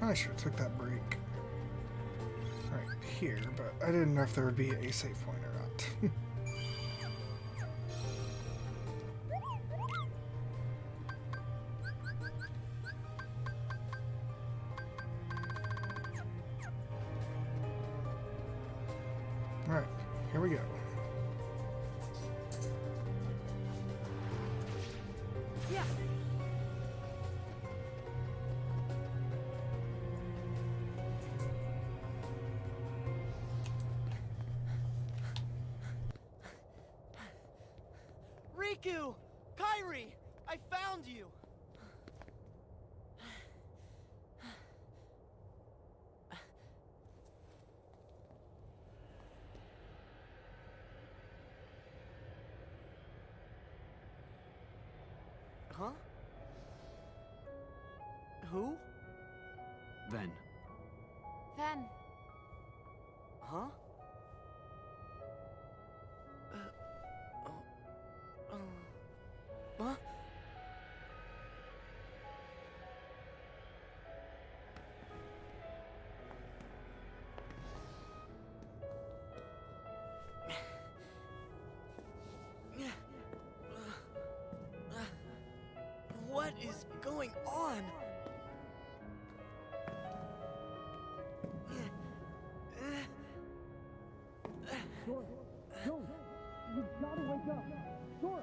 I should have took that break right here, but I didn't know if there would be a save point or not. Alright, here we go. Yeah. Riku! Kairi! I found you! Huh? Who? Then. Then, Huh? Huh? What is going on? Sora, no! You've got to wake up! Sora!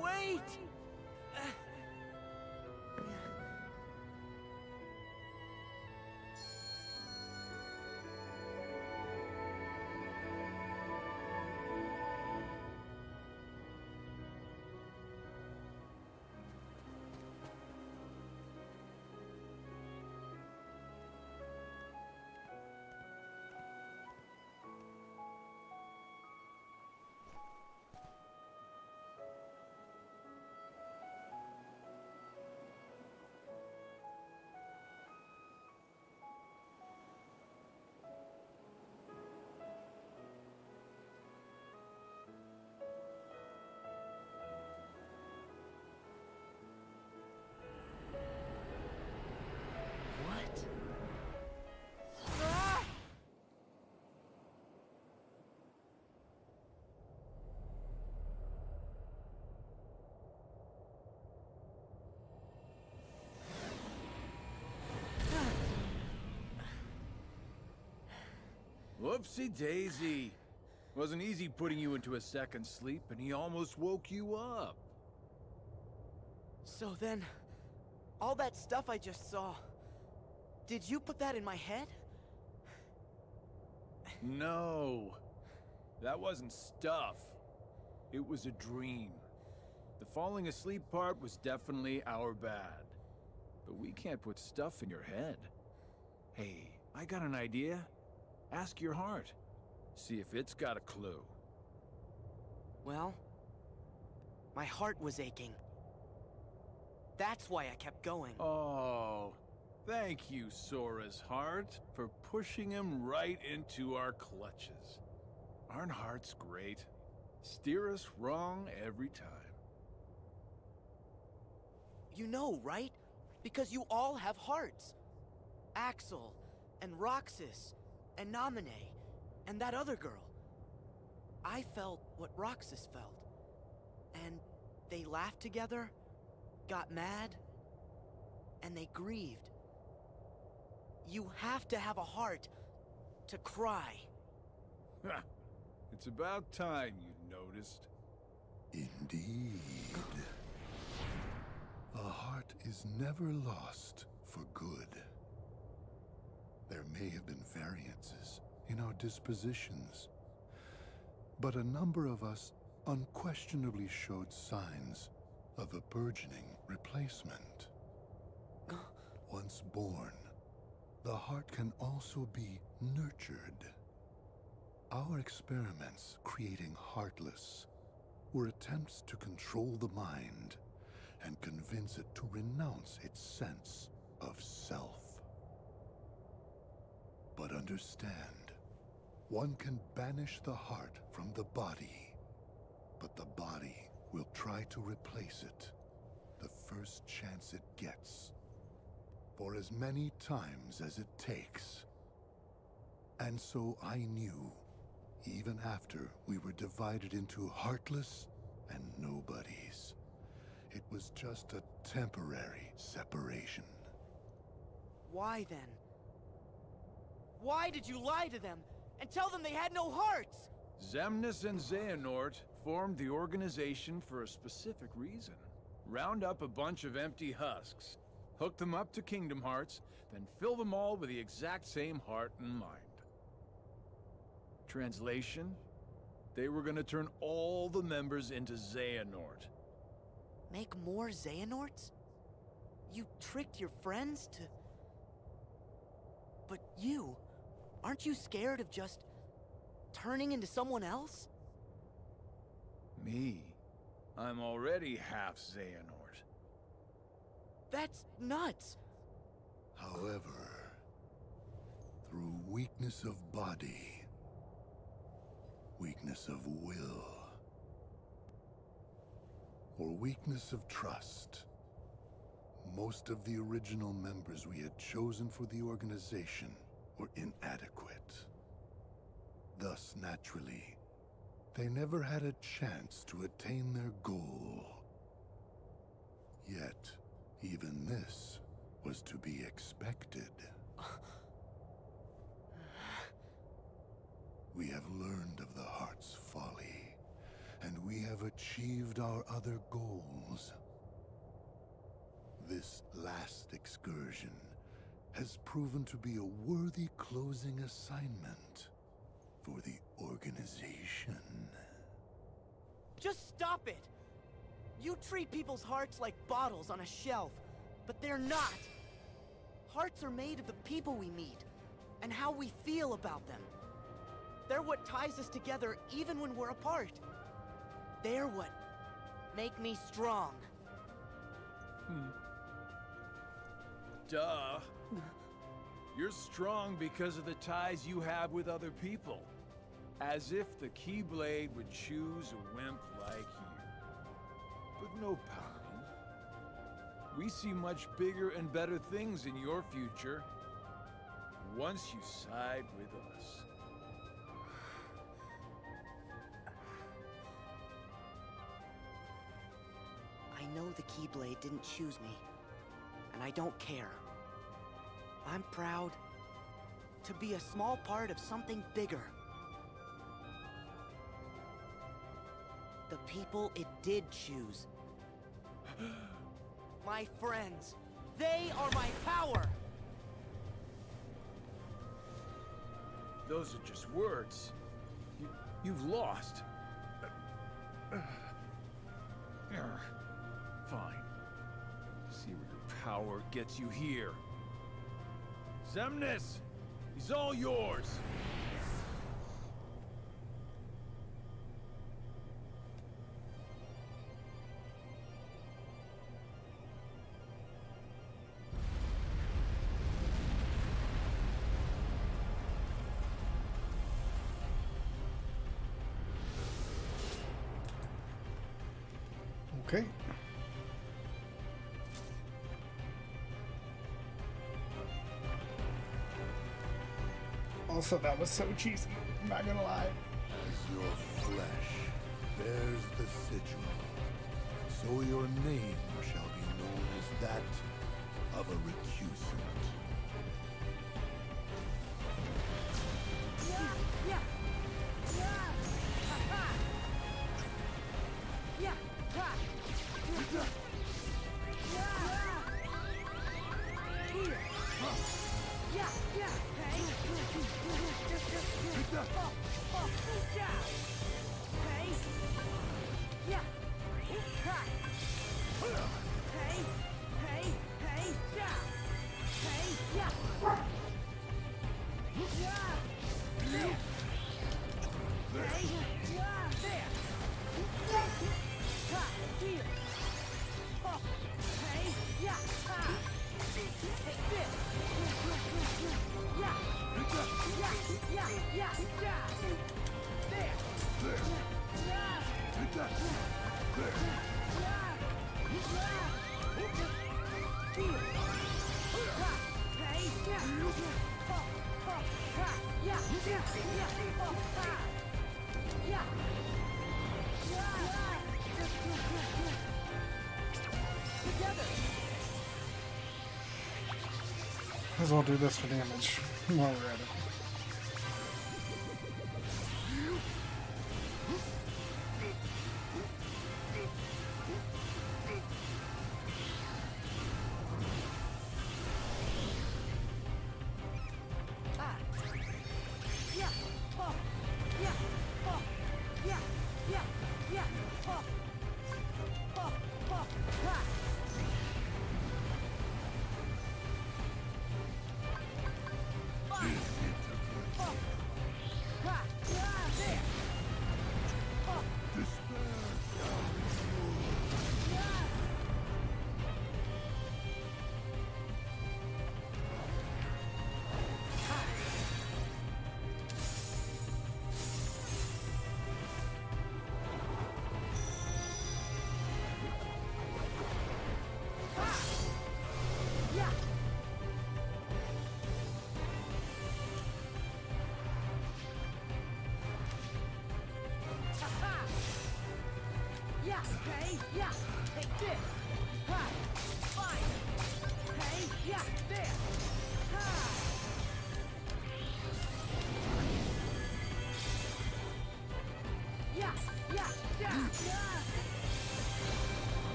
Wait! What? Ah! Whoopsie daisy. Wasn't easy putting you into a second sleep, and he almost woke you up. So then, all that stuff I just saw, did you put that in my head? No. That wasn't stuff. It was a dream. The falling asleep part was definitely our bad. But we can't put stuff in your head. Hey, I got an idea. Ask your heart. See if it's got a clue. Well, my heart was aching. That's why I kept going. Oh, thank you, Sora's heart, for pushing him right into our clutches. Aren't hearts great? Steer us wrong every time. You know, right? Because you all have hearts. Axel, and Roxas, and Naminé, and that other girl. I felt what Roxas felt. And they laughed together, got mad, and they grieved. You have to have a heart to cry. It's about time you noticed. Indeed. A heart is never lost for good. There may have been variances in our dispositions, but a number of us unquestionably showed signs of a burgeoning replacement. Once born, the heart can also be nurtured. Our experiments creating Heartless were attempts to control the mind and convince it to renounce its sense of self. But understand, one can banish the heart from the body, but the body will try to replace it the first chance it gets, for as many times as it takes. And so I knew, even after we were divided into Heartless and Nobodies, it was just a temporary separation. Why then? Why did you lie to them and tell them they had no hearts? Xemnas and Xehanort formed the organization for a specific reason. Round up a bunch of empty husks, hook them up to Kingdom Hearts, then fill them all with the exact same heart and mind. Translation? They were gonna turn all the members into Xehanort. Make more Xehanorts? You tricked your friends to... But you, aren't you scared of just turning into someone else? Me? I'm already half Xehanort. That's nuts! However, through weakness of body, weakness of will, or weakness of trust, most of the original members we had chosen for the organization were inadequate. Thus, naturally, they never had a chance to attain their goal. Yet, even this was to be expected. We have learned of the heart's folly, and we have achieved our other goals. This last excursion has proven to be a worthy closing assignment for the organization. Just stop it! You treat people's hearts like bottles on a shelf, but they're not. Hearts are made of the people we meet, and how we feel about them. They're what ties us together even when we're apart. They're what make me strong. Duh. You're strong because of the ties you have with other people. As if the Keyblade would choose a wimp like you. But no pouting. We see much bigger and better things in your future. Once you side with us. I know the Keyblade didn't choose me, and I don't care. I'm proud to be a small part of something bigger. The people it did choose. My friends. They are my power! Those are just words. You've lost. Fine. See where your power gets you here. Xemnas! He's all yours! Okay. Also, that was so cheesy. I'm not gonna lie. As your flesh bears the sigil, so your name shall be known as that of a recusant. Might as well do this for damage while we're at it.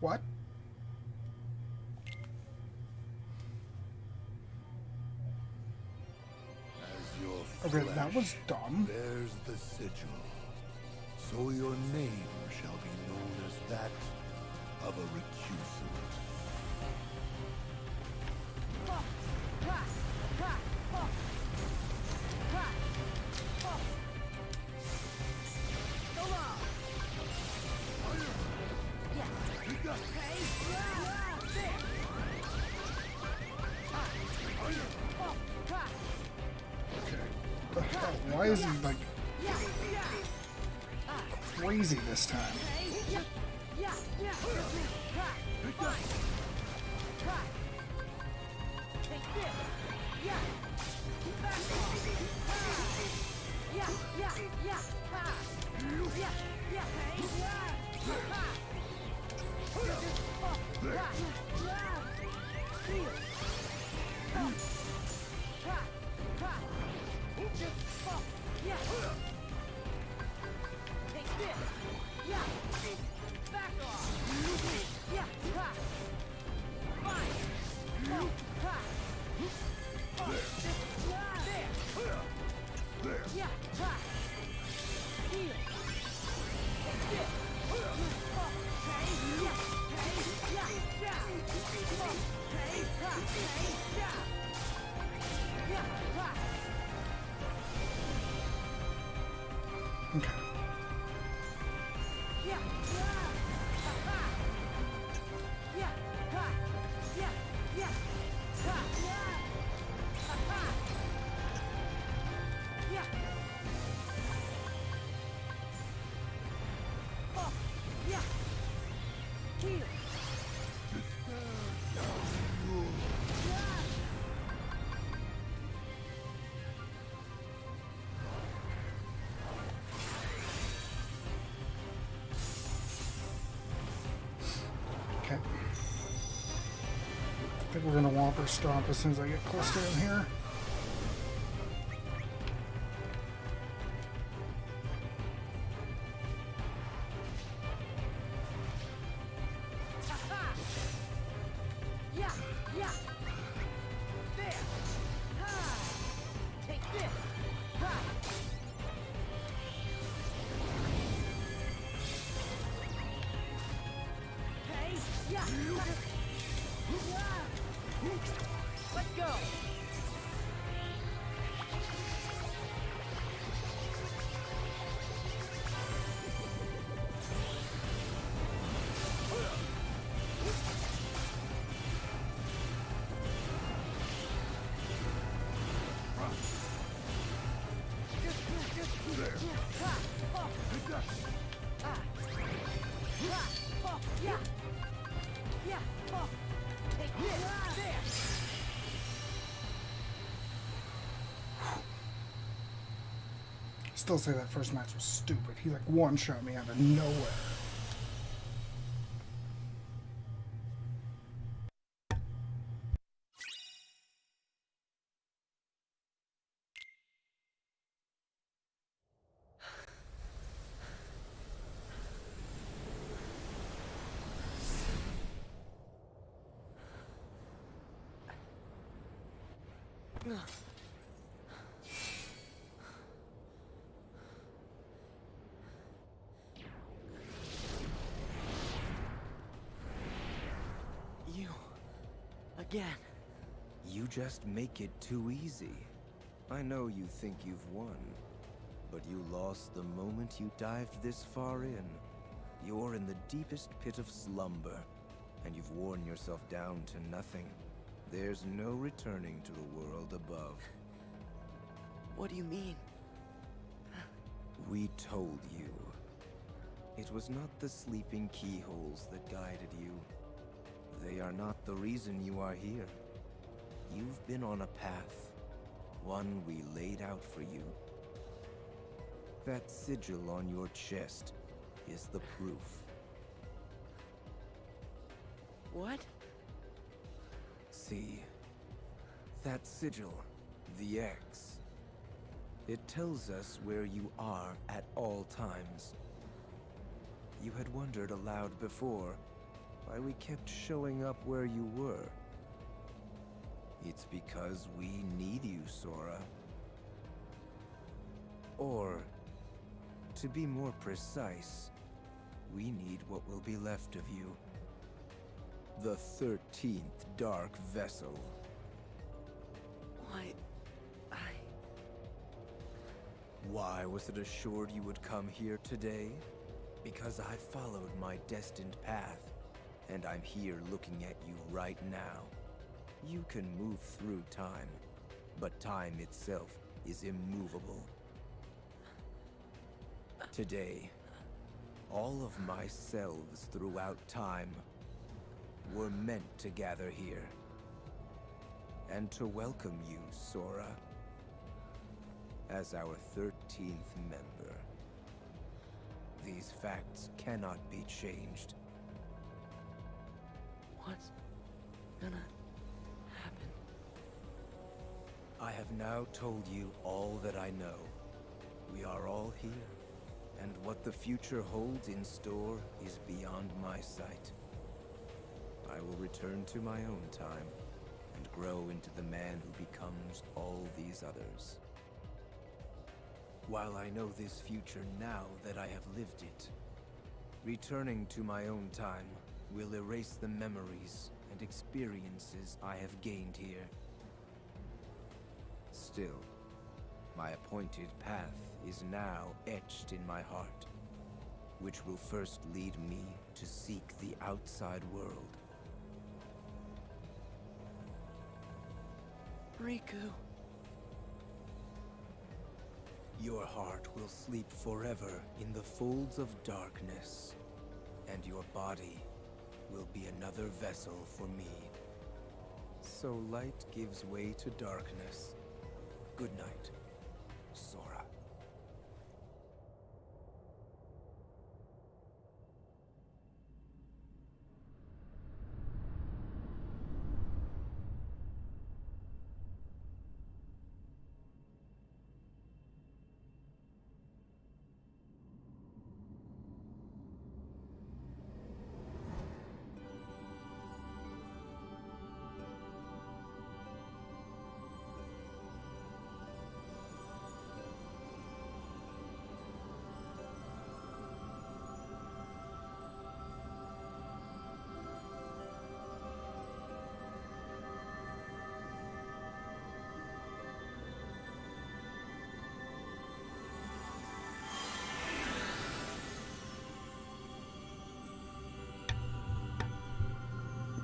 What? As your Okay, flesh that was dumb. bears the sigil, so your name shall be known as that of a recusant. The hell? Why is he like crazy this time? Okay. Okay. I think we're gonna Whopper Stomp as soon as I get close to him here. Still say that first match was stupid. He like one-shot me out of nowhere. You... again. You just make it too easy. I know you think you've won, but you lost the moment you dived this far in. You're in the deepest pit of slumber, and you've worn yourself down to nothing. There's no returning to the world above. What do you mean? We told you. It was not the sleeping keyholes that guided you. They are not the reason you are here. You've been on a path, one we laid out for you. That sigil on your chest is the proof. What? See, that sigil, the X. It tells us where you are at all times. You had wondered aloud before why we kept showing up where you were. It's because we need you, Sora. Or, to be more precise, we need what will be left of you. The 13th Dark Vessel. Why was it assured you would come here today? Because I followed my destined path, and I'm here looking at you right now. You can move through time, but time itself is immovable. Today, all of my selves throughout time were meant to gather here, and to welcome you, Sora, as our 13th member. These facts cannot be changed. What's gonna happen? I have now told you all that I know. We are all here, and what the future holds in store is beyond my sight. I will return to my own time, and grow into the man who becomes all these others. While I know this future now that I have lived it, returning to my own time will erase the memories and experiences I have gained here. Still, my appointed path is now etched in my heart, which will first lead me to seek the outside world. Riku. Your heart will sleep forever in the folds of darkness, and your body will be another vessel for me. So light gives way to darkness. Good night, Sora.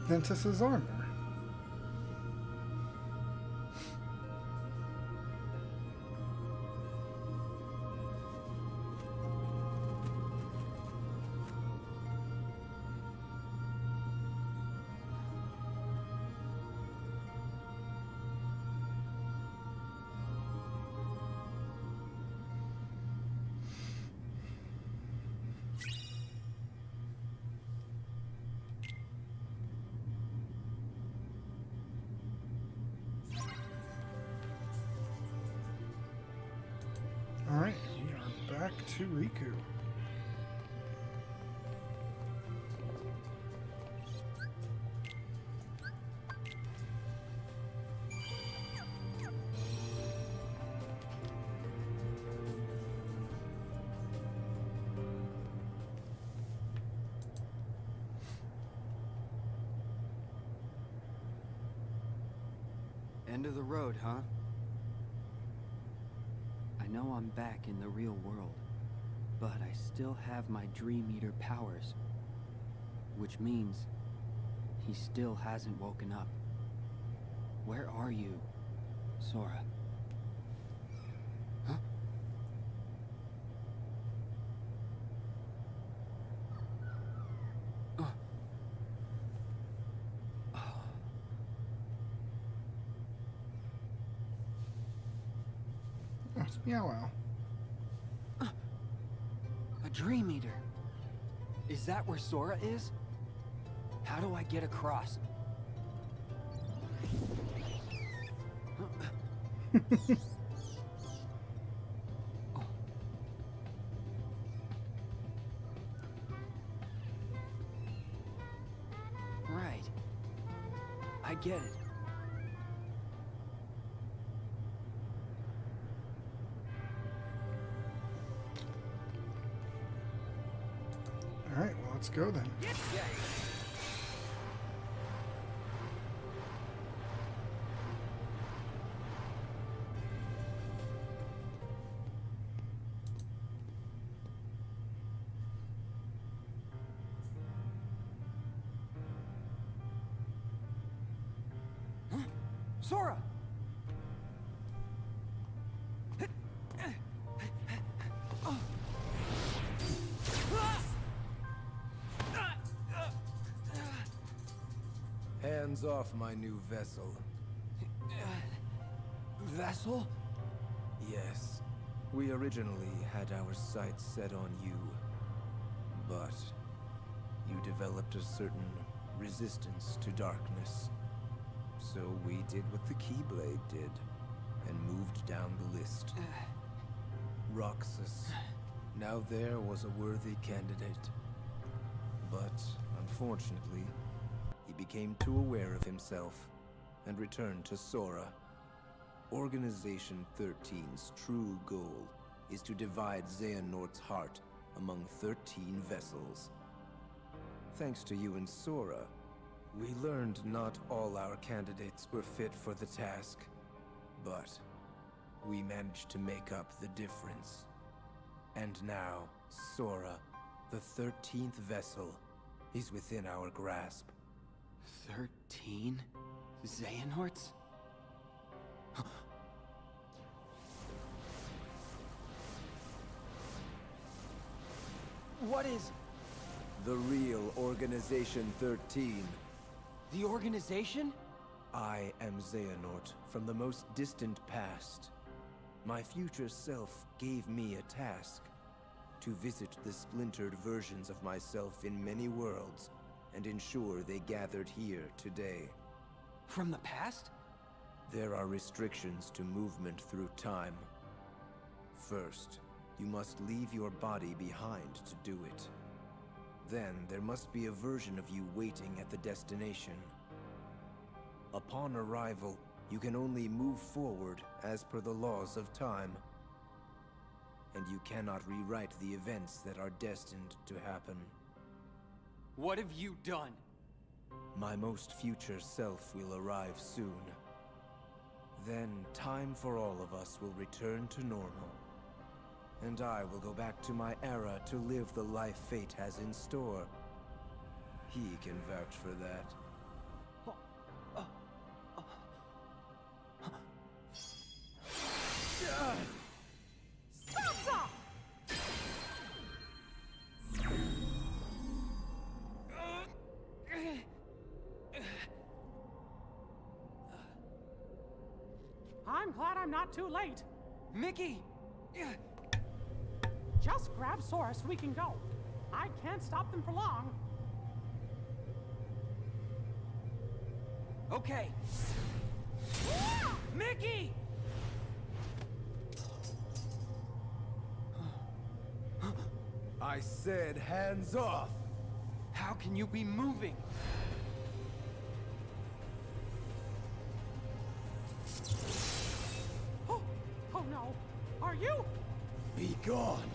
Ventus's armor. to Riku. End of the road, huh? I know I'm back in the real world, but I still have my Dream Eater powers. Which means he still hasn't woken up. Where are you, Sora? Huh? Oh, it's Meow Wow. A Dream Eater. Is that where Sora is? How do I get across? Right. I get it. Alright, well, let's go then. Sora! Hands off my new vessel. Vessel? Yes, we originally had our sights set on you, but you developed a certain resistance to darkness. So we did what the Keyblade did, and moved down the list. Roxas. Now there was a worthy candidate. But, unfortunately, he became too aware of himself, and returned to Sora. Organization 13's true goal is to divide Xehanort's heart among 13 vessels. Thanks to you and Sora, we learned not all our candidates were fit for the task, but we managed to make up the difference. And now, Sora, the 13th vessel, is within our grasp. 13 Xehanorts? What is The real Organization 13. the organization? I am Xehanort from the most distant past. My future self gave me a task: to visit the splintered versions of myself in many worlds and ensure they gathered here today. From the past? There are restrictions to movement through time. First, you must leave your body behind to do it. Then there must be a version of you waiting at the destination. Upon arrival, you can only move forward as per the laws of time. And you cannot rewrite the events that are destined to happen. What have you done? My most future self will arrive soon. Then time for all of us will return to normal. And I will go back to my era to live the life fate has in store. He can vouch for that. I'm glad I'm not too late. Mickey! Just grab Sora so we can go. I can't stop them for long. Okay. Mickey! I said hands off! How can you be moving? Oh, oh no. Are you? Be gone!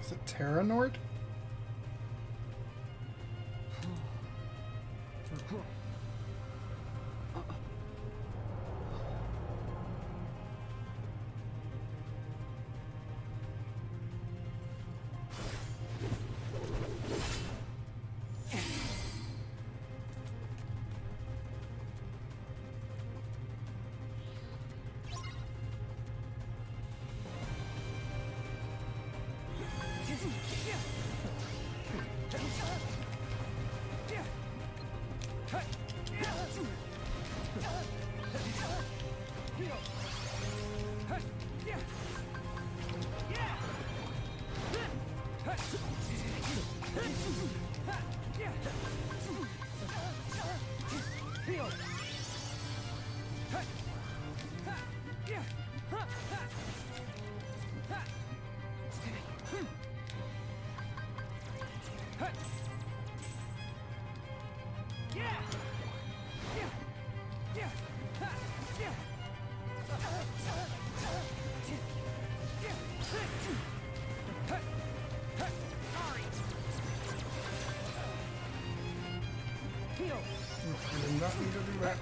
Is it Xehanort? I did not need to do that.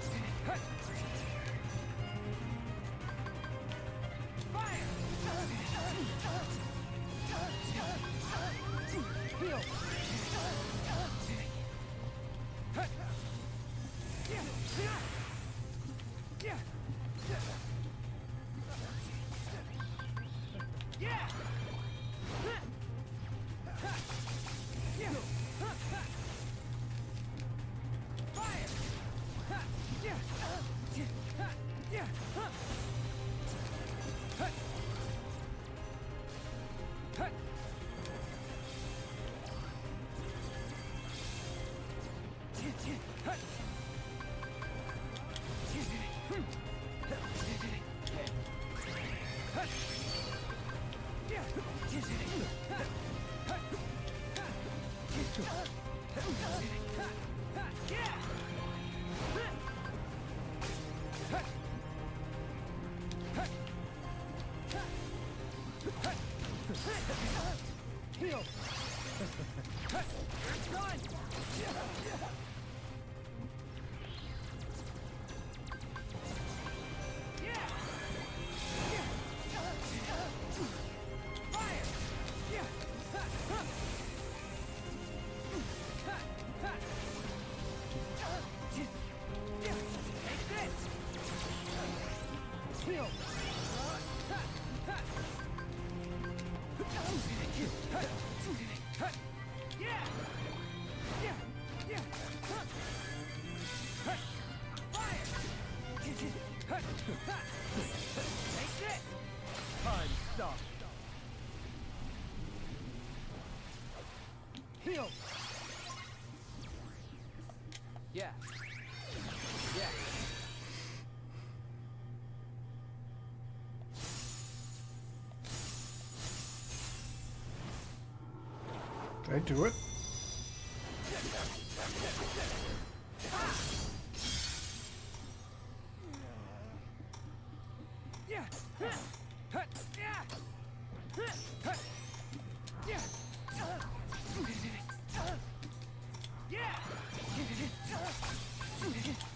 Time stop. Heal. Yeah. Yeah. Did I do it?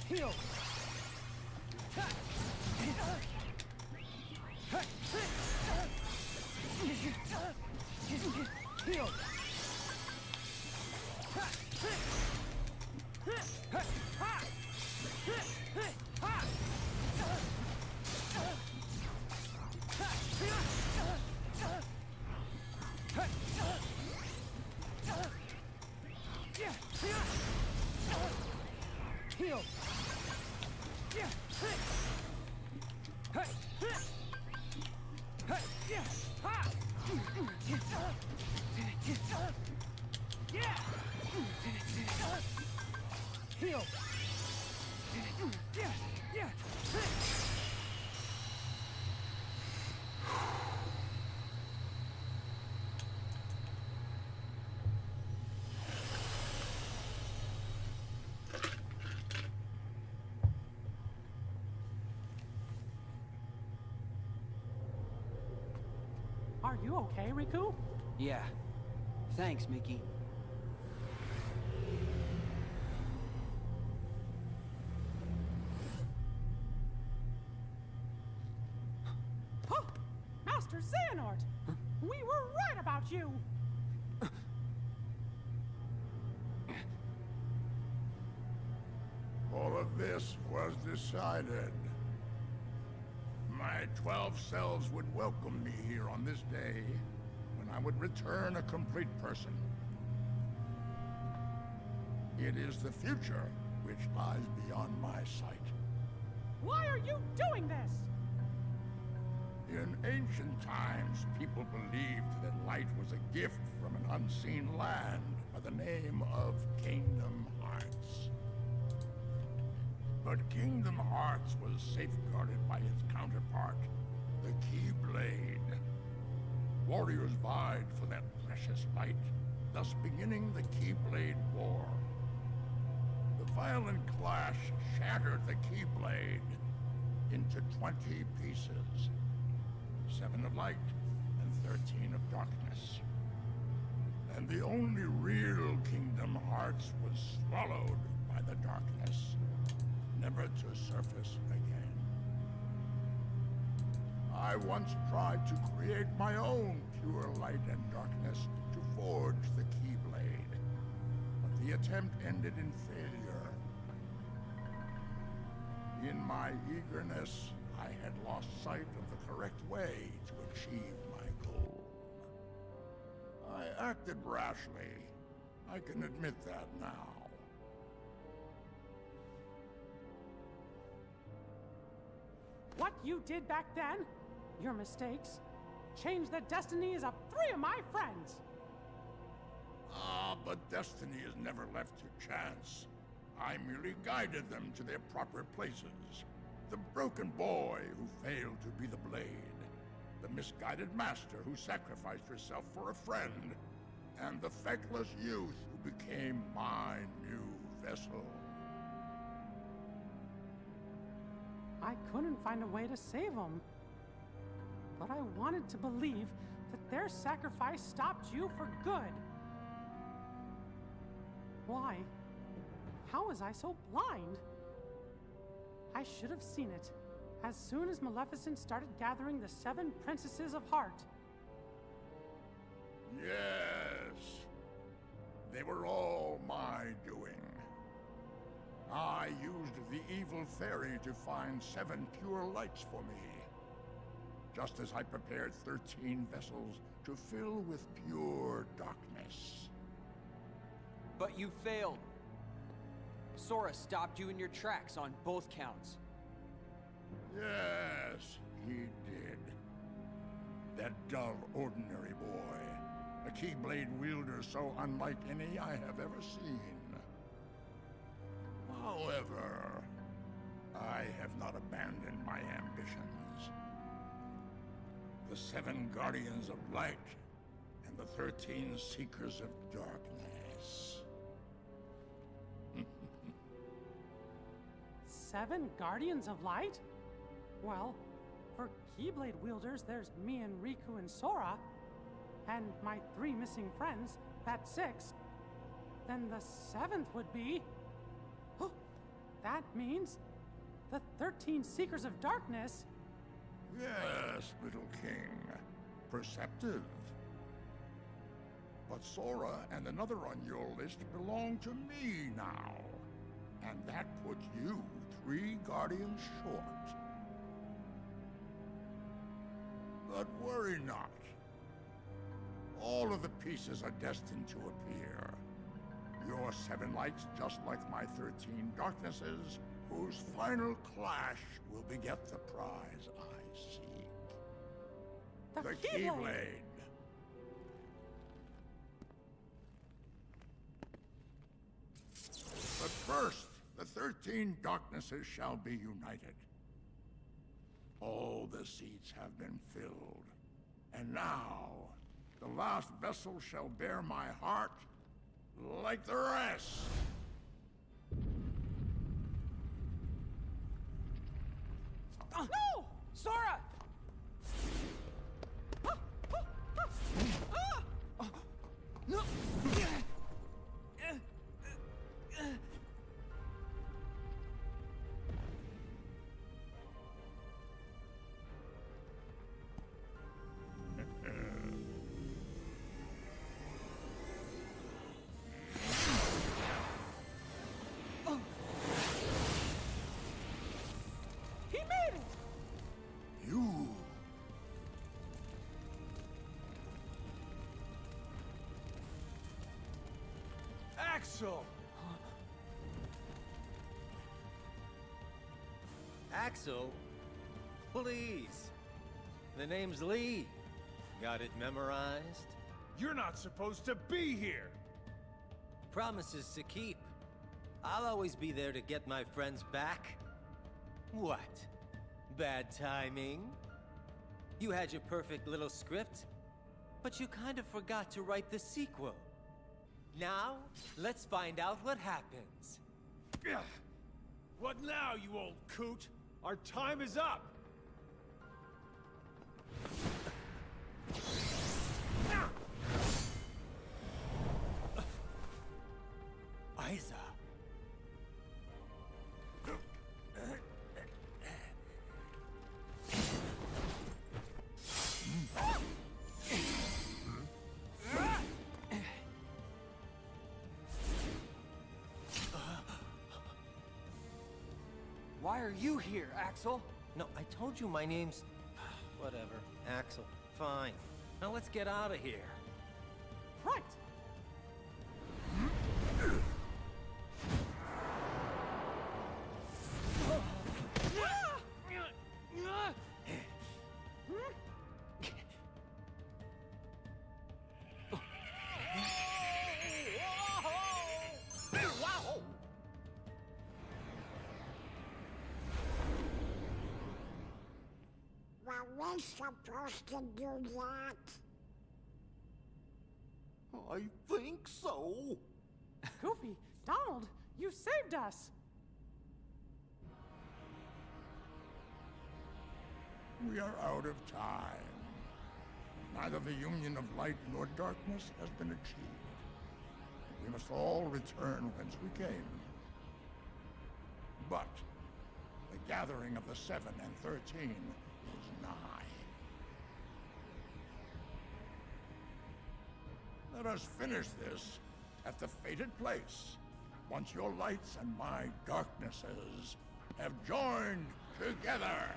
Heal. Heal. Heal. Heal. Are you okay, Riku? Yeah. Thanks, Mickey. Huh! Master Xehanort! We were right about you! All of this was decided. My 12 selves would welcome me here on this day, when I would return a complete person. It is the future which lies beyond my sight. Why are you doing this? In ancient times, people believed that light was a gift from an unseen land by the name of Kingdom Hearts. But Kingdom Hearts was safeguarded by its counterpart, the Keyblade. Warriors vied for that precious light, thus beginning the Keyblade War. The violent clash shattered the Keyblade into 20 pieces. 7 of light and 13 of darkness. And the only real Kingdom Hearts was swallowed by the darkness, never to surface again. I once tried to create my own pure light and darkness to forge the Keyblade, but the attempt ended in failure. In my eagerness, I had lost sight of the correct way to achieve my goal. I acted rashly. I can admit that now. What you did back then, your mistakes, changed the destinies of 3 of my friends. But destiny is never left to chance. I merely guided them to their proper places. The broken boy who failed to be the blade. The misguided master who sacrificed herself for a friend. And the feckless youth who became my new vessel. I couldn't find a way to save them. But I wanted to believe that their sacrifice stopped you for good. Why? How was I so blind? I should have seen it as soon as Maleficent started gathering the 7 princesses of heart. Yes. They were all my doing. I used the evil fairy to find 7 pure lights for me. Just as I prepared 13 vessels to fill with pure darkness. But you failed. Sora stopped you in your tracks on both counts. Yes, he did. That dull, ordinary boy. A Keyblade wielder so unlike any I have ever seen. However, I have not abandoned my ambitions. The 7 Guardians of Light and the 13 Seekers of Darkness. 7 Guardians of Light? Well, for Keyblade wielders, there's me and Riku and Sora. And my 3 missing friends, that's 6. Then the 7th would be... Oh, that means the 13 Seekers of Darkness. Yes, little king. Perceptive. But Sora and another on your list belong to me now. And that puts you 3 guardians short. But worry not. All of the pieces are destined to appear. Your 7 lights, just like my 13 darknesses, whose final clash will beget the prize I seek. The Keyblade. But first, the 13 darknesses shall be united. All the seats have been filled. And now, the last vessel shall bear my heart like the rest. No! Sora! Axel! Axel? Please. The name's Lee. Got it memorized? You're not supposed to be here! Promises to keep. I'll always be there to get my friends back. What? Bad timing? You had your perfect little script, but you kind of forgot to write the sequel. Now, let's find out what happens. What now, you old coot? Our time is up! Isa. Why are you here, Axel? No, I told you my name's... Whatever. Axel. Fine. Now let's get out of here. Right. Were we supposed to do that? I think so. Goofy, Donald, you saved us. We are out of time. Neither the union of light nor darkness has been achieved. We must all return whence we came. But the gathering of the 7 and 13 is nigh. Let us finish this at the fated place, once your lights and my darknesses have joined together.